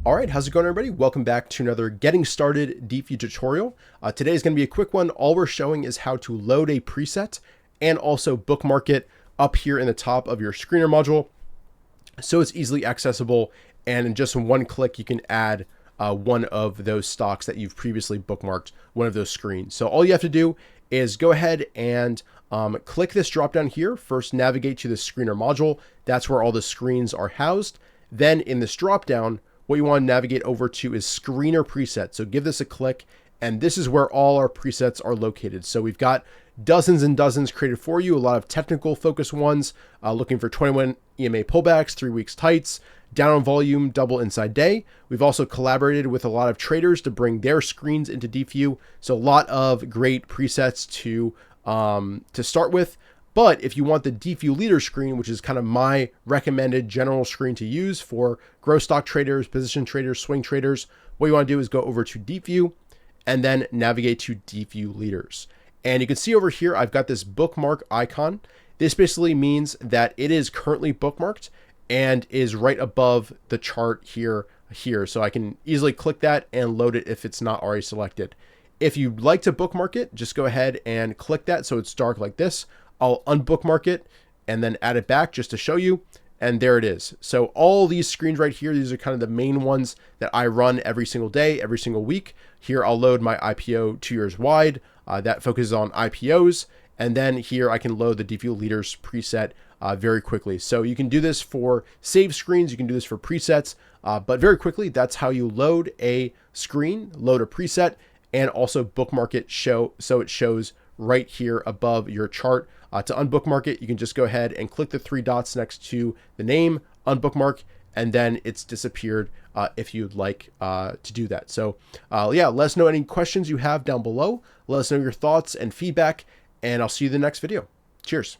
All right, how's it going, everybody? Welcome back to another Getting Started Deepvue tutorial. Today is going to be a quick one. All we're showing is how to load a preset and also bookmark it up here in the top of your screener module, so it's easily accessible, and in just one click you can add one of those stocks that you've previously bookmarked, one of those screens. So all you have to do is go ahead and click this drop down here. First, navigate to the screener module. That's where all the screens are housed. Then in this drop down, what you want to navigate over to is screener preset. So give this a click, and this is where all our presets are located. So we've got dozens and dozens created for you, a lot of technical focus ones, looking for 21 EMA pullbacks, 3 weeks tights, down on volume, double inside day. We've also collaborated with a lot of traders to bring their screens into Deepvue. So a lot of great presets to start with. But if you want the Deepvue leader screen, which is kind of my recommended general screen to use for growth stock traders, position traders, swing traders, what you want to do is go over to Deepvue and then navigate to Deepvue leaders. And you can see over here, I've got this bookmark icon. This basically means that it is currently bookmarked and is right above the chart here. So I can easily click that and load it if it's not already selected. If you'd like to bookmark it, just go ahead and click that so it's dark like this. I'll unbookmark it and then add it back just to show you. And there it is. So all these screens right here, these are kind of the main ones that I run every single day, every single week. Here, I'll load my IPO 2 years wide. That focuses on IPOs. And then here I can load the Deepvue leaders preset very quickly. So you can do this for save screens. You can do this for presets, but very quickly, that's how you load a screen, load a preset, and also bookmark it so it shows right here above your chart. To unbookmark it, you can just go ahead and click the 3 dots next to the name, unbookmark, and then it's disappeared if you'd like to do that. So yeah, let us know any questions you have down below. Let us know your thoughts and feedback, and I'll see you in the next video. Cheers.